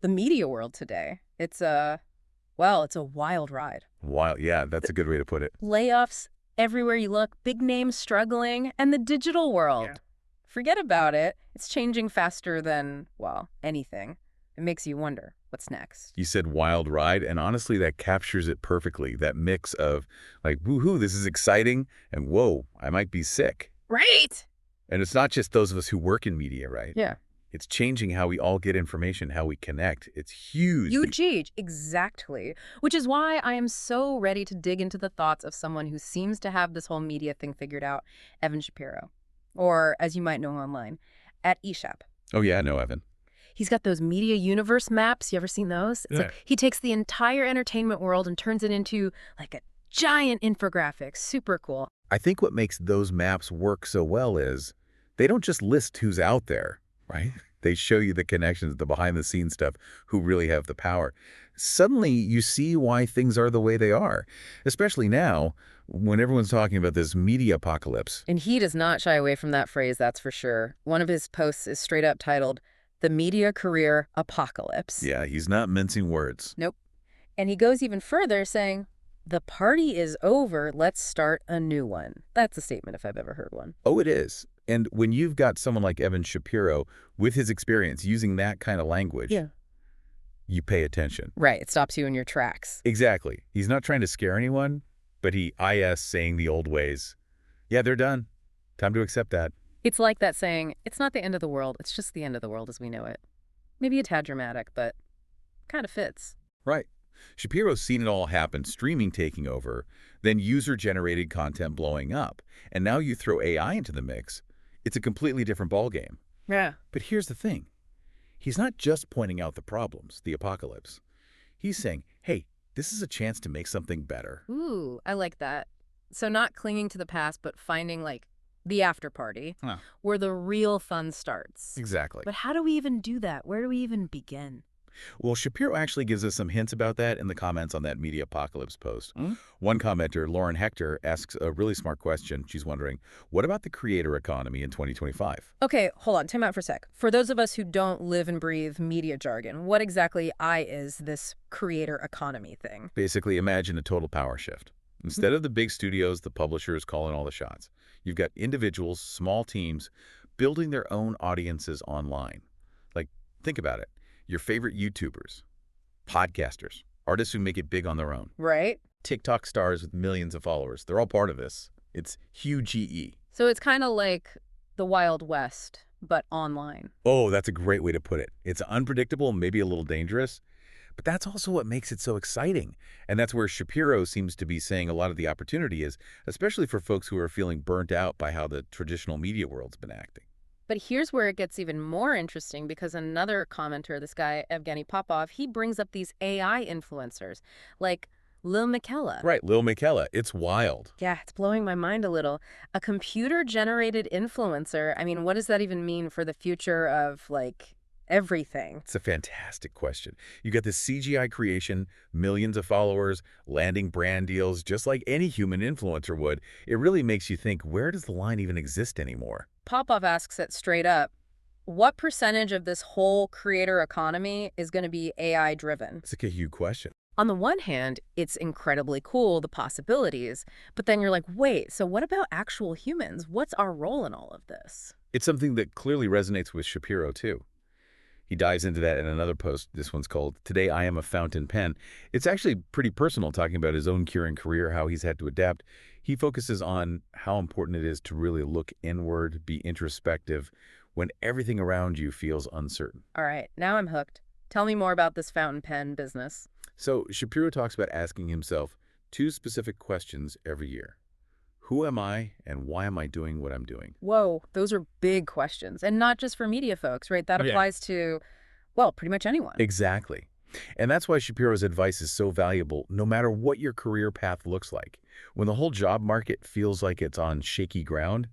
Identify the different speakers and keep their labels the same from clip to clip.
Speaker 1: The media world today, it's a wild ride.
Speaker 2: Wild. Yeah, that's a good way to put it.
Speaker 1: Layoffs everywhere you look, big names struggling, and the digital
Speaker 2: Yeah.
Speaker 1: world. Forget about it. It's changing faster than, well, anything. It makes you wonder, what's next?
Speaker 2: You said wild ride, and honestly, that captures it perfectly. That mix of like, woohoo, this is exciting, and whoa, I might be sick.
Speaker 1: Right!
Speaker 2: And it's not just those of us who work in media, right?
Speaker 1: Yeah.
Speaker 2: It's changing how we all get information, how we connect. It's huge.
Speaker 1: Huge, exactly. Which is why I am so ready to dig into the thoughts of someone who seems to have this whole media thing figured out, Evan Shapiro. Or, as you might know online, at eShap.
Speaker 2: Oh, yeah, no, Evan.
Speaker 1: He's got those media universe maps. You ever seen those? It's
Speaker 2: Yeah.
Speaker 1: like he takes the entire entertainment world and turns it into like a giant infographic. Super cool.
Speaker 2: I think what makes those maps work so well is they don't just list who's out there, right? They show you the connections, the behind-the-scenes stuff, who really have the power. Suddenly, you see why things are the way they are, especially now when everyone's talking about this media apocalypse.
Speaker 1: And he does not shy away from that phrase, that's for sure. One of his posts is straight up titled, "The Media Career Apocalypse."
Speaker 2: Yeah, he's not mincing words.
Speaker 1: Nope. And he goes even further saying, "The party is over, let's start a new one." That's a statement if I've ever heard one.
Speaker 2: Oh, it is. And when you've got someone like Evan Shapiro with his experience using that kind of language, you pay attention.
Speaker 1: Right, it stops you in your tracks.
Speaker 2: Exactly. He's not trying to scare anyone, but he is saying the old ways. Yeah, they're done. Time to accept that.
Speaker 1: It's like that saying, it's not the end of the world, it's just the end of the world as we know it. Maybe a tad dramatic, but kind of fits.
Speaker 2: Right. Shapiro's seen it all happen, streaming taking over, then user-generated content blowing up. And now you throw AI into the mix. It's a completely different ballgame.
Speaker 1: Yeah.
Speaker 2: But here's the thing. He's not just pointing out the problems, the apocalypse. He's saying, hey, this is a chance to make something better.
Speaker 1: Ooh, I like that. So not clinging to the past, but finding, like, the after party, where the real fun starts.
Speaker 2: Exactly.
Speaker 1: But how do we even do that? Where do we even begin?
Speaker 2: Well, Shapiro actually gives us some hints about that in the comments on that media apocalypse post. One commenter, Lauren Hector, asks a really smart question. She's wondering, what about the creator economy in 2025?
Speaker 1: Okay, hold on. Time out for a sec. For those of us who don't live and breathe media jargon, what exactly is this creator economy thing?
Speaker 2: Basically, imagine a total power shift. Instead of the big studios, the publishers calling all the shots, you've got individuals, small teams, building their own audiences online. Like, think about it. Your favorite YouTubers, podcasters, artists who make it big on their own.
Speaker 1: Right.
Speaker 2: TikTok stars with millions of followers. They're all part of this. It's huge GE.
Speaker 1: So it's kind of like the Wild West, but online.
Speaker 2: Oh, that's a great way to put it. It's unpredictable, maybe a little dangerous, but that's also what makes it so exciting. And that's where Shapiro seems to be saying a lot of the opportunity is, especially for folks who are feeling burnt out by how the traditional media world's been acting.
Speaker 1: But here's where it gets even more interesting because another commenter, this guy, Evgeny Popov, he brings up these AI influencers like Lil Miquela.
Speaker 2: Right, Lil Miquela. It's wild.
Speaker 1: Yeah, it's blowing my mind a little. A computer-generated influencer. I mean, what does that even mean for the future of, like, everything?
Speaker 2: It's a fantastic question. You got this CGI creation, millions of followers, landing brand deals, just like any human influencer would. It really makes you think, where does the line even exist anymore?
Speaker 1: Popov asks it straight up, what percentage of this whole creator economy is going to be AI-driven?
Speaker 2: It's like a huge question.
Speaker 1: On the one hand, it's incredibly cool, the possibilities, but then you're like, wait, so what about actual humans? What's our role in all of this?
Speaker 2: It's something that clearly resonates with Shapiro, too. He dives into that in another post. This one's called, Today I Am a Fountain Pen. It's actually pretty personal, talking about his own curing career, how he's had to adapt. He focuses on how important it is to really look inward, be introspective, when everything around you feels uncertain.
Speaker 1: All right, now I'm hooked. Tell me more about this fountain pen business.
Speaker 2: So Shapiro talks about asking himself 2 specific questions every year. Who am I, and why am I doing what I'm doing?
Speaker 1: Whoa, those are big questions. And not just for media folks, right? That applies to, well, pretty much anyone.
Speaker 2: Exactly. And that's why Shapiro's advice is so valuable, no matter what your career path looks like. When the whole job market feels like it's on shaky ground,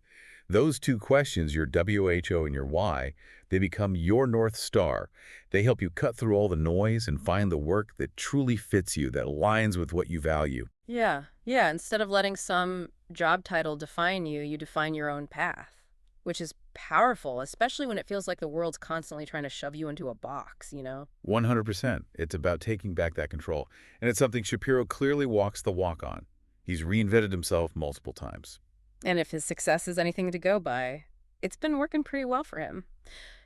Speaker 2: those 2 questions, your WHO and your why, they become your North Star. They help you cut through all the noise and find the work that truly fits you, that aligns with what you value.
Speaker 1: Yeah. Instead of letting some job title define you, you define your own path. which is powerful, especially when it feels like the world's constantly trying to shove you into a box,
Speaker 2: 100%. It's about taking back that control. And it's something Shapiro clearly walks the walk on. He's reinvented himself multiple times.
Speaker 1: And if his success is anything to go by, it's been working pretty well for him.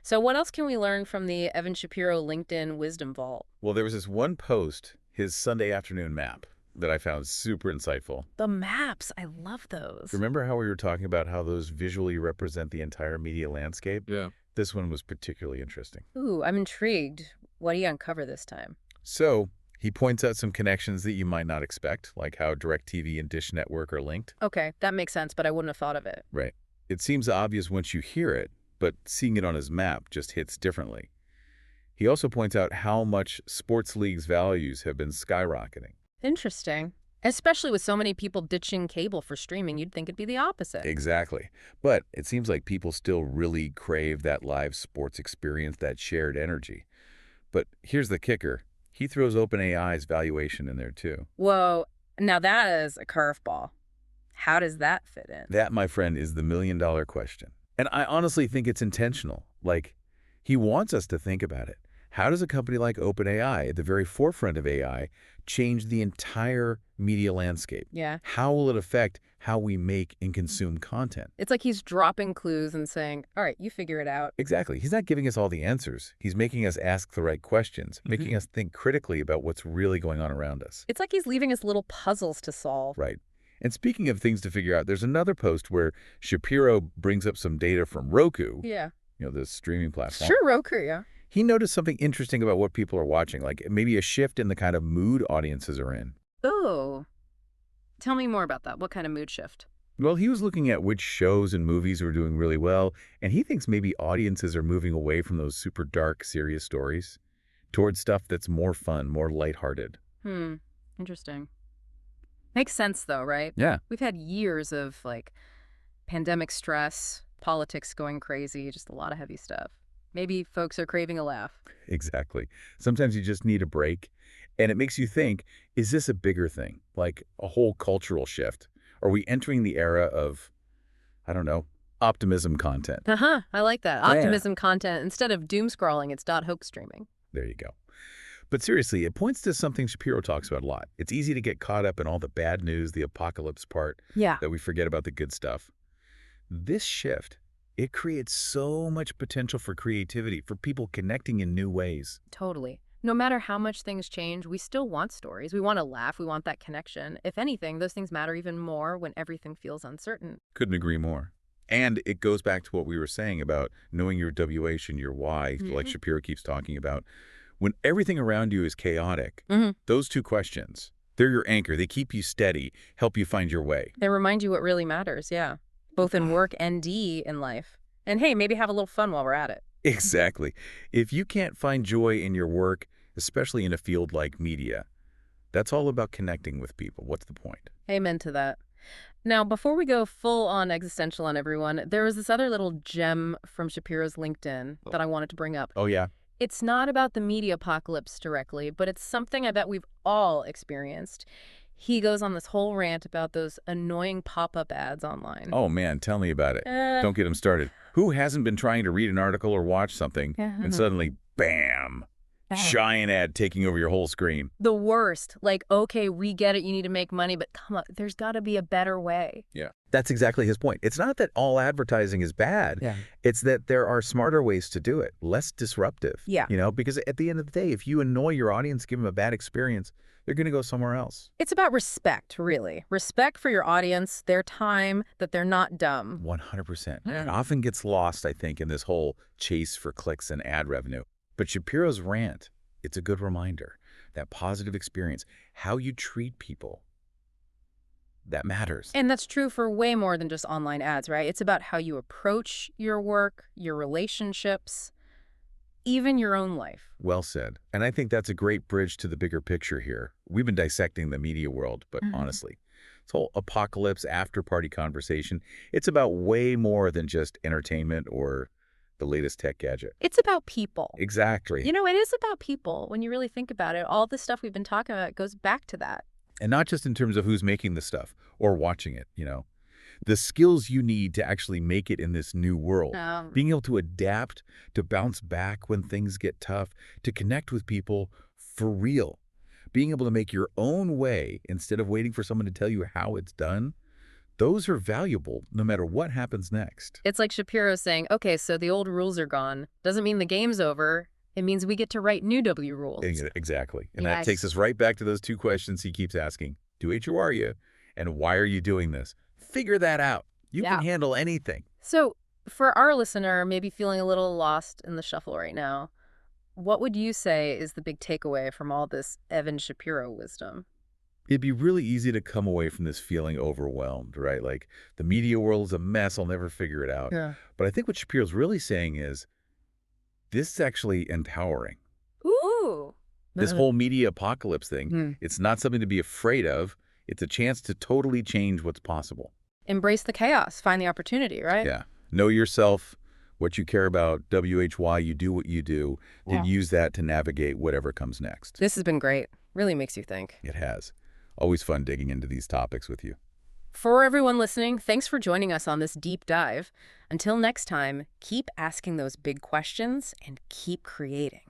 Speaker 1: So what else can we learn from the Evan Shapiro LinkedIn Wisdom Vault?
Speaker 2: Well, there was this one post, his Sunday afternoon map, that I found super insightful.
Speaker 1: The maps, I love those.
Speaker 2: Remember how we were talking about how those visually represent the entire media landscape?
Speaker 3: Yeah.
Speaker 2: This one was particularly interesting.
Speaker 1: Ooh, I'm intrigued. What do you uncover this time?
Speaker 2: So he points out some connections that you might not expect, like how DirecTV and Dish Network are linked.
Speaker 1: Okay, that makes sense, but I wouldn't have thought of it.
Speaker 2: Right. It seems obvious once you hear it, but seeing it on his map just hits differently. He also points out how much sports leagues' values have been skyrocketing.
Speaker 1: Interesting. Especially with so many people ditching cable for streaming, you'd think it'd be the opposite.
Speaker 2: Exactly. But it seems like people still really crave that live sports experience, that shared energy. But here's the kicker. He throws OpenAI's valuation in there too.
Speaker 1: Whoa, now that is a curveball. How does that fit in?
Speaker 2: That, my friend, is the million-dollar question. And I honestly think it's intentional. Like, he wants us to think about it. How does a company like OpenAI, at the very forefront of AI, change the entire media landscape?
Speaker 1: Yeah.
Speaker 2: How will it affect how we make and consume content?
Speaker 1: It's like he's dropping clues and saying, all right, you figure it out.
Speaker 2: Exactly. He's not giving us all the answers. He's making us ask the right questions, making us think critically about what's really going on around us.
Speaker 1: It's like he's leaving us little puzzles to solve.
Speaker 2: Right. And speaking of things to figure out, there's another post where Shapiro brings up some data from Roku,
Speaker 1: Yeah.
Speaker 2: the streaming platform.
Speaker 1: Sure, Roku, yeah.
Speaker 2: He noticed something interesting about what people are watching, like maybe a shift in the kind of mood audiences are in.
Speaker 1: Oh. Tell me more about that. What kind of mood shift?
Speaker 2: Well, he was looking at which shows and movies were doing really well, and he thinks maybe audiences are moving away from those super dark, serious stories towards stuff that's more fun, more lighthearted.
Speaker 1: Interesting. Makes sense, though, right?
Speaker 2: Yeah.
Speaker 1: We've had years of, pandemic stress, politics going crazy, just a lot of heavy stuff. Maybe folks are craving a laugh.
Speaker 2: Exactly. Sometimes you just need a break, and it makes you think, is this a bigger thing, like a whole cultural shift? Are we entering the era of, I don't know, optimism content?
Speaker 1: Uh-huh, I like that.
Speaker 2: Yeah.
Speaker 1: Optimism content. Instead of doom scrolling, it's .hoax streaming.
Speaker 2: There you go. But seriously, it points to something Shapiro talks about a lot. It's easy to get caught up in all the bad news, the apocalypse part,
Speaker 1: Yeah.
Speaker 2: that we forget about the good stuff. This shift, it creates so much potential for creativity, for people connecting in new ways.
Speaker 1: Totally. No matter how much things change, we still want stories. We want to laugh. We want that connection. If anything, those things matter even more when everything feels uncertain.
Speaker 2: Couldn't agree more. And it goes back to what we were saying about knowing your WH and your why, like Shapiro keeps talking about. When everything around you is chaotic, those two questions, they're your anchor. They keep you steady, help you find your way.
Speaker 1: They remind you what really matters, yeah. Both in work and in life. And hey, maybe have a little fun while we're at it.
Speaker 2: Exactly. If you can't find joy in your work, especially in a field like media, that's all about connecting with people. What's the point?
Speaker 1: Amen to that. Now, before we go full on existential on everyone, there was this other little gem from Shapiro's LinkedIn that I wanted to bring up.
Speaker 2: Oh, yeah?
Speaker 1: It's not about the media apocalypse directly, but it's something I bet we've all experienced. He goes on this whole rant about those annoying pop-up ads online.
Speaker 2: Oh, man, tell me about it. Don't get him started. Who hasn't been trying to read an article or watch something, and suddenly, bam, giant ad taking over your whole screen?
Speaker 1: The worst. Like, okay, we get it, you need to make money, but come on, there's got to be a better way.
Speaker 2: Yeah. That's exactly his point. It's not that all advertising is bad.
Speaker 1: Yeah.
Speaker 2: It's that there are smarter ways to do it, less disruptive.
Speaker 1: Yeah.
Speaker 2: Because at the end of the day, if you annoy your audience, give them a bad experience, they're going to go somewhere else.
Speaker 1: It's about respect, really. Respect for your audience, their time, that they're not dumb.
Speaker 2: 100%. It often gets lost, I think, in this whole chase for clicks and ad revenue. But Shapiro's rant, it's a good reminder. That positive experience, how you treat people, that matters.
Speaker 1: And that's true for way more than just online ads, right? It's about how you approach your work, your relationships, even your own life.
Speaker 2: Well said. And I think that's a great bridge to the bigger picture here. We've been dissecting the media world, but honestly, this whole apocalypse after-party conversation, it's about way more than just entertainment or the latest tech gadget.
Speaker 1: It's about people.
Speaker 2: Exactly.
Speaker 1: It is about people. When you really think about it, all the stuff we've been talking about goes back to that.
Speaker 2: And not just in terms of who's making the stuff or watching it, The skills you need to actually make it in this new world.
Speaker 1: Um,
Speaker 2: Being able to adapt, to bounce back when things get tough, to connect with people for real. Being able to make your own way instead of waiting for someone to tell you how it's done. Those are valuable no matter what happens next.
Speaker 1: it's like Shapiro saying, okay, so the old rules are gone. Doesn't mean the game's over. It means we get to write new W rules.
Speaker 2: Exactly. And that takes
Speaker 1: Yes.
Speaker 2: us right back to those two questions he keeps asking. Who are you? And why are you doing this? Figure that out. You can
Speaker 1: Yeah.
Speaker 2: handle anything.
Speaker 1: So for our listener, maybe feeling a little lost in the shuffle right now, what would you say is the big takeaway from all this Evan Shapiro wisdom?
Speaker 2: It'd be really easy to come away from this feeling overwhelmed, right? Like the media world is a mess. I'll never figure it out.
Speaker 1: Yeah.
Speaker 2: But I think what Shapiro's really saying is this is actually empowering.
Speaker 1: Ooh.
Speaker 2: This whole media apocalypse thing,
Speaker 1: Hmm.
Speaker 2: it's not something to be afraid of. It's a chance to totally change what's possible.
Speaker 1: Embrace the chaos. Find the opportunity, right?
Speaker 2: Yeah. Know yourself, what you care about, WHY, you do what you do,
Speaker 1: Yeah.
Speaker 2: and use that to navigate whatever comes next.
Speaker 1: This has been great. Really makes you think.
Speaker 2: It has. Always fun digging into these topics with you.
Speaker 1: For everyone listening, thanks for joining us on this deep dive. Until next time, keep asking those big questions and keep creating.